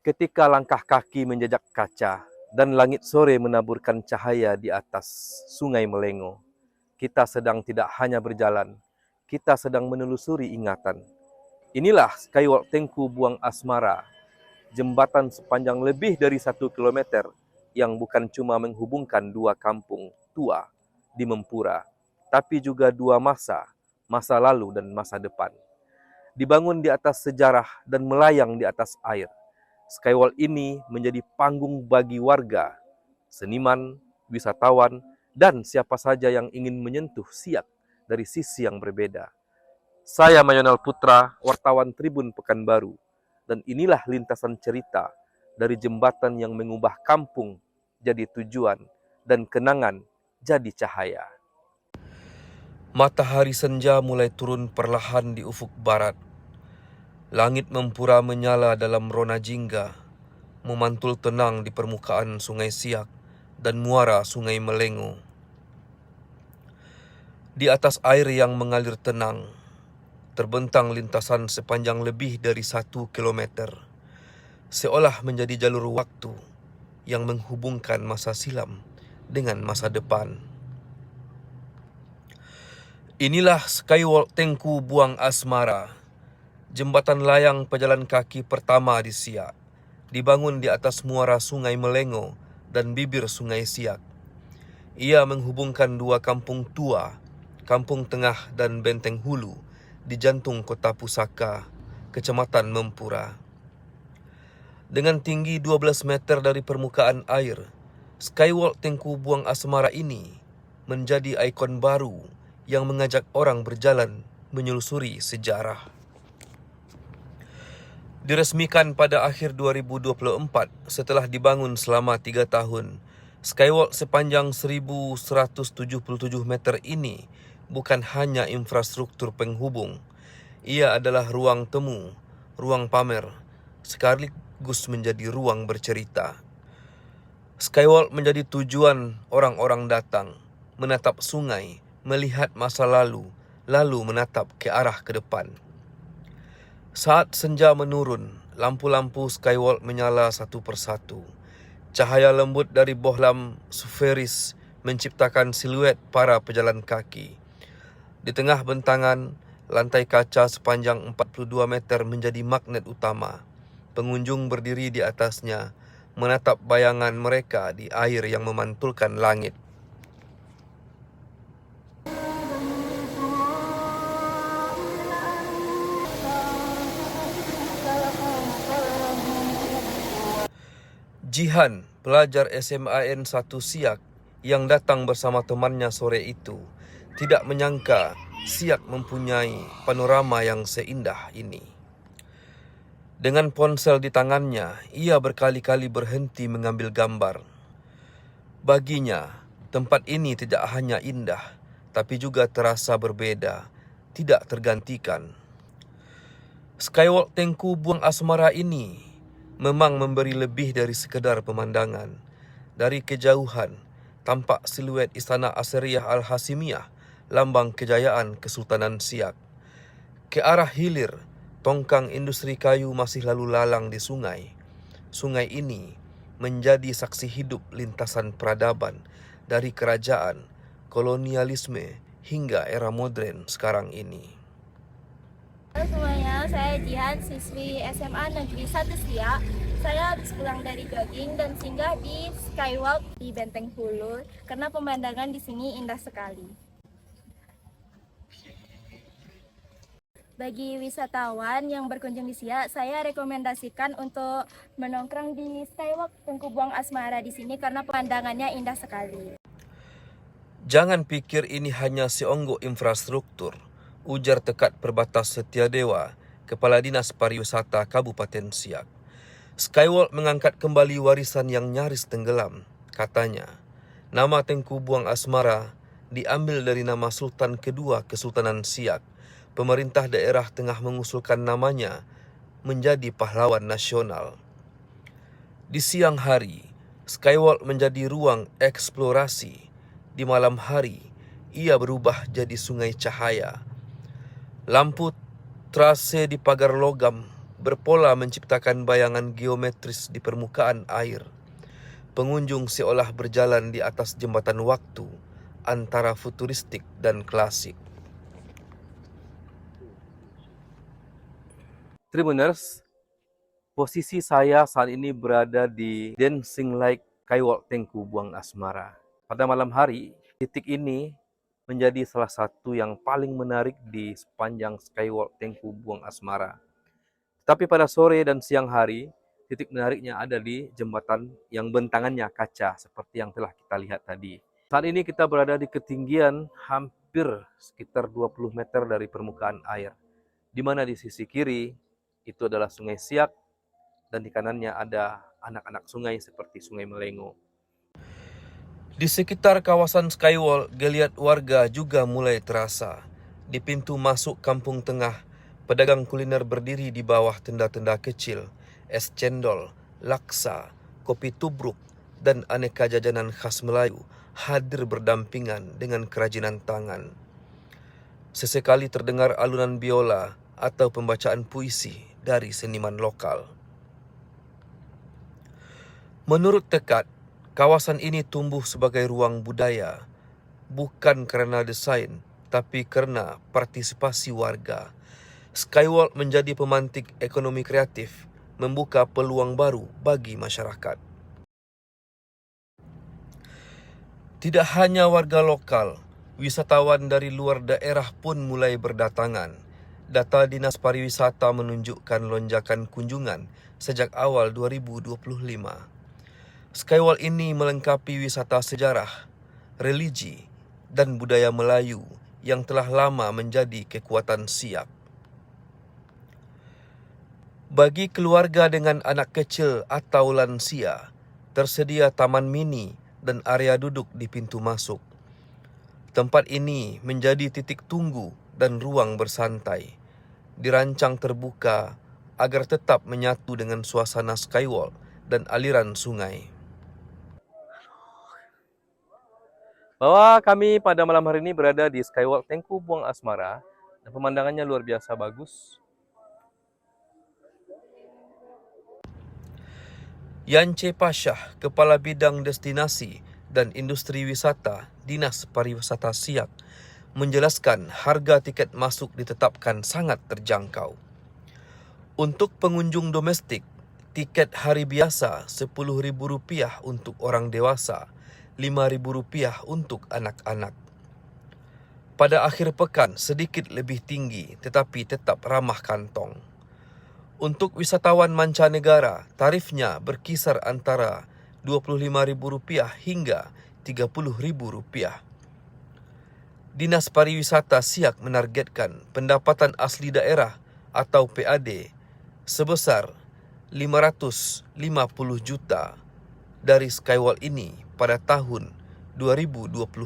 Ketika langkah kaki menjejak kaca dan langit sore menaburkan cahaya di atas sungai Melengo, kita sedang tidak hanya berjalan, kita sedang menelusuri ingatan. Inilah Skywalk Tengku Buang Asmara, jembatan sepanjang lebih dari 1 kilometer yang bukan cuma menghubungkan dua kampung tua di Mempura, tapi juga dua masa lalu dan masa depan. Dibangun di atas sejarah dan melayang di atas air, Skywalk ini menjadi panggung bagi warga, seniman, wisatawan, dan siapa saja yang ingin menyentuh Siak dari sisi yang berbeda. Saya Mayonel Putra, wartawan Tribun Pekanbaru, dan inilah lintasan cerita dari jembatan yang mengubah kampung jadi tujuan dan kenangan jadi cahaya. Matahari senja mulai turun perlahan di ufuk barat. Langit Mempura menyala dalam rona jingga, memantul tenang di permukaan sungai Siak dan muara sungai Melengo. Di atas air yang mengalir tenang, terbentang lintasan sepanjang lebih dari 1 kilometer, seolah menjadi jalur waktu yang menghubungkan masa silam dengan masa depan. Inilah Skywalk Tengku Buang Asmara, jembatan layang pejalan kaki pertama di Siak, dibangun di atas muara sungai Melengo dan bibir sungai Siak. Ia menghubungkan dua kampung tua, Kampung Tengah dan Benteng Hulu, di jantung kota Pusaka, Kecamatan Mempura. Dengan tinggi 12 meter dari permukaan air, Skywalk Tengku Buang Asmara ini menjadi ikon baru yang mengajak orang berjalan menyelusuri sejarah. Diresmikan pada akhir 2024 setelah dibangun selama 3 tahun, Skywalk sepanjang 1177 meter ini bukan hanya infrastruktur penghubung. Ia adalah ruang temu, ruang pamer, sekaligus menjadi ruang bercerita. Skywalk menjadi tujuan orang-orang datang, menatap sungai, melihat masa lalu menatap ke arah ke depan. Saat senja menurun, lampu-lampu Skywalk menyala satu persatu. Cahaya lembut dari bohlam suferis menciptakan siluet para pejalan kaki. Di tengah bentangan, lantai kaca sepanjang 42 meter menjadi magnet utama. Pengunjung berdiri di atasnya, menatap bayangan mereka di air yang memantulkan langit. Jihan, pelajar SMAN 1 Siak yang datang bersama temannya sore itu, tidak menyangka Siak mempunyai panorama yang seindah ini. Dengan ponsel di tangannya, ia berkali-kali berhenti mengambil gambar. Baginya, tempat ini tidak hanya indah, tapi juga terasa berbeda, tidak tergantikan. Skywalk Tengku Buang Asmara ini memang memberi lebih dari sekedar pemandangan. Dari kejauhan, tampak siluet Istana Asiriyah Al-Hasimiyah, lambang kejayaan Kesultanan Siak. Ke arah hilir, tongkang industri kayu masih lalu lalang di sungai. Sungai ini menjadi saksi hidup lintasan peradaban dari kerajaan, kolonialisme, hingga era modern sekarang ini. Halo semuanya, saya Jihan, siswi SMA Negeri 1 Siak. Saya habis pulang dari jogging dan singgah di Skywalk di Benteng Hulu karena pemandangan di sini indah sekali. Bagi wisatawan yang berkunjung di Siak, saya rekomendasikan untuk menongkrong di Skywalk Tengku Buang Asmara di sini karena pemandangannya indah sekali. Jangan pikir ini hanya seonggok infrastruktur, ujar Tekat Perbatas Setiadewa, Kepala Dinas Pariwisata Kabupaten Siak. Skywalk mengangkat kembali warisan yang nyaris tenggelam, katanya. Nama Tengku Buang Asmara diambil dari nama Sultan kedua Kesultanan Siak. Pemerintah daerah tengah mengusulkan namanya menjadi pahlawan nasional. Di siang hari, Skywalk menjadi ruang eksplorasi. Di malam hari, ia berubah jadi sungai cahaya. Lampu trase di pagar logam berpola menciptakan bayangan geometris di permukaan air. Pengunjung seolah berjalan di atas jembatan waktu antara futuristik dan klasik. Tribuners, posisi saya saat ini berada di Dancing Lake Skywalk Tengku Buang Asmara. Pada malam hari, titik ini menjadi salah satu yang paling menarik di sepanjang Skywalk Tengku Buang Asmara. Tapi pada sore dan siang hari, titik menariknya ada di jembatan yang bentangannya kaca seperti yang telah kita lihat tadi. Saat ini kita berada di ketinggian hampir sekitar 20 meter dari permukaan air, di mana di sisi kiri itu adalah Sungai Siak dan di kanannya ada anak-anak sungai seperti Sungai Melengo. Di sekitar kawasan Skywalk, geliat warga juga mulai terasa. Di pintu masuk kampung tengah, pedagang kuliner berdiri di bawah tenda-tenda kecil, es cendol, laksa, kopi tubruk, dan aneka jajanan khas Melayu hadir berdampingan dengan kerajinan tangan. Sesekali terdengar alunan biola atau pembacaan puisi dari seniman lokal. Menurut Tekad, kawasan ini tumbuh sebagai ruang budaya, bukan karena desain, tapi karena partisipasi warga. Skywalk menjadi pemantik ekonomi kreatif, membuka peluang baru bagi masyarakat. Tidak hanya warga lokal, wisatawan dari luar daerah pun mulai berdatangan. Data Dinas Pariwisata menunjukkan lonjakan kunjungan sejak awal 2025. Skywalk ini melengkapi wisata sejarah, religi, dan budaya Melayu yang telah lama menjadi kekuatan Siak. Bagi keluarga dengan anak kecil atau lansia, tersedia taman mini dan area duduk di pintu masuk. Tempat ini menjadi titik tunggu dan ruang bersantai. Dirancang terbuka agar tetap menyatu dengan suasana Skywalk dan aliran sungai. Bahwa kami pada malam hari ini berada di Skywalk Tengku Buang Asmara dan pemandangannya luar biasa bagus. Yance Pasyah, Kepala Bidang Destinasi dan Industri Wisata Dinas Pariwisata Siak, menjelaskan harga tiket masuk ditetapkan sangat terjangkau. Untuk pengunjung domestik, tiket hari biasa Rp10.000 untuk orang dewasa, Rp5.000 untuk anak-anak. Pada akhir pekan sedikit lebih tinggi tetapi tetap ramah kantong. Untuk wisatawan mancanegara, tarifnya berkisar antara Rp25.000 hingga Rp30.000. Dinas Pariwisata Siak menargetkan pendapatan asli daerah atau PAD sebesar 550 juta dari Skywalk ini pada tahun 2025.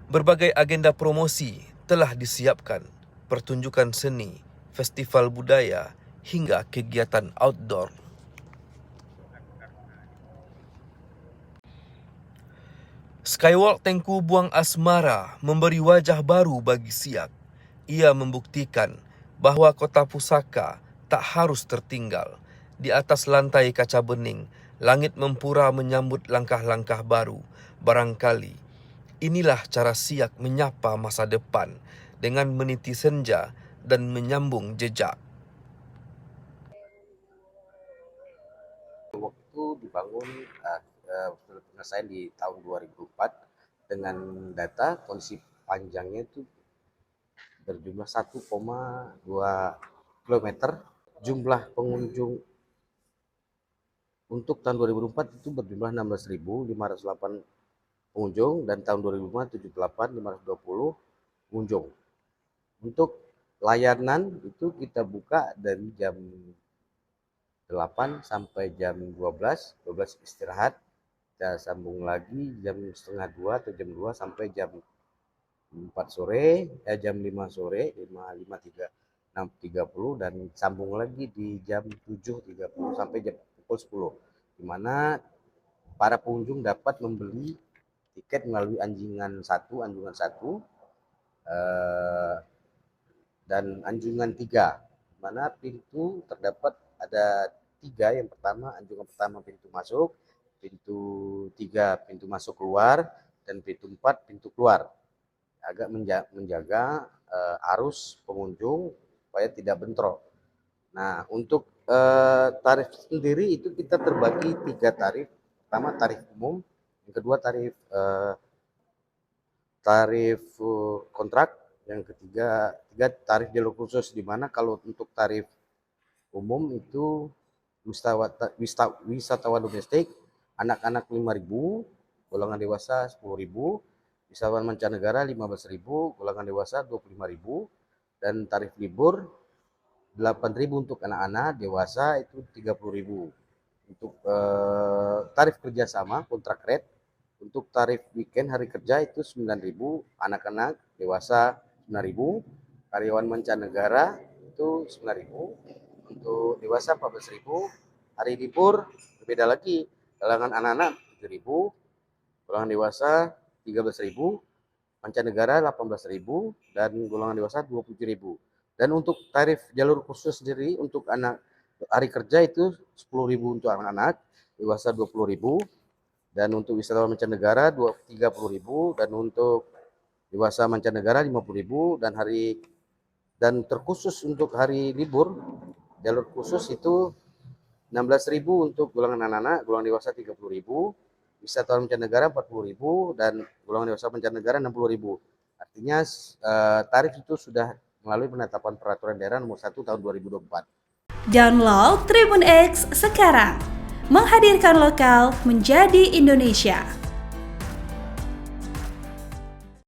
Berbagai agenda promosi telah disiapkan, pertunjukan seni, festival budaya, hingga kegiatan outdoor. Skywalk Tengku Buang Asmara memberi wajah baru bagi Siak. Ia membuktikan bahwa kota pusaka tak harus tertinggal. Di atas lantai kaca bening, langit mempura menyambut langkah-langkah baru. Barangkali inilah cara Siak menyapa masa depan dengan meniti senja dan menyambung jejak. Waktu dibangun penyelesaian di tahun 2004 dengan data kondisi panjangnya itu berjumlah 1,2 km. Jumlah pengunjung untuk tahun 2004 itu berjumlah 16.508 pengunjung dan tahun 2005 78 520 pengunjung. Untuk layanan itu kita buka dari jam 8 sampai jam 12 istirahat, kita sambung lagi jam setengah 2 atau jam 2 sampai jam 4 sore, jam 5 sore, 6.30 dan sambung lagi di jam 7.30 sampai jam pukul 10, di mana para pengunjung dapat membeli tiket melalui anjungan 1 dan anjungan 3. mana pintu terdapat ada 3. Yang pertama, anjungan pertama pintu masuk, pintu 3 pintu masuk keluar, dan pintu 4 pintu keluar. Agak menjaga arus pengunjung supaya tidak bentrok. Nah, untuk tarif sendiri itu kita terbagi 3 tarif. Pertama tarif umum, yang kedua tarif kontrak, yang ketiga tarif jalur khusus, di mana kalau untuk tarif umum itu wisatawan domestik anak-anak 5.000, golongan dewasa 10.000, wisatawan mancanegara 15.000, golongan dewasa 25.000, dan tarif libur 8.000 untuk anak-anak, dewasa itu 30.000. Untuk tarif kerjasama kontrak rate, untuk tarif weekend hari kerja itu 9.000, anak-anak dewasa 9.000, karyawan mancanegara itu 9.000, untuk dewasa 14.000, hari libur berbeda lagi, kalangan anak-anak 7.000, golongan dewasa 13.000, mancanegara 18.000, dan golongan dewasa 27.000. Dan untuk tarif jalur khusus sendiri untuk anak hari kerja itu 10.000 untuk anak-anak, dewasa 20.000, dan untuk wisatawan mancanegara 30.000, dan untuk dewasa mancanegara 50.000, dan terkhusus untuk hari libur jalur khusus itu 16.000 untuk golongan anak-anak, golongan dewasa 30.000, wisatawan mancanegara 40.000, dan golongan dewasa mancanegara 60.000. Artinya tarif itu sudah melalui penetapan peraturan daerah nomor 1 tahun 2024. Download Tribun X sekarang, menghadirkan lokal menjadi Indonesia.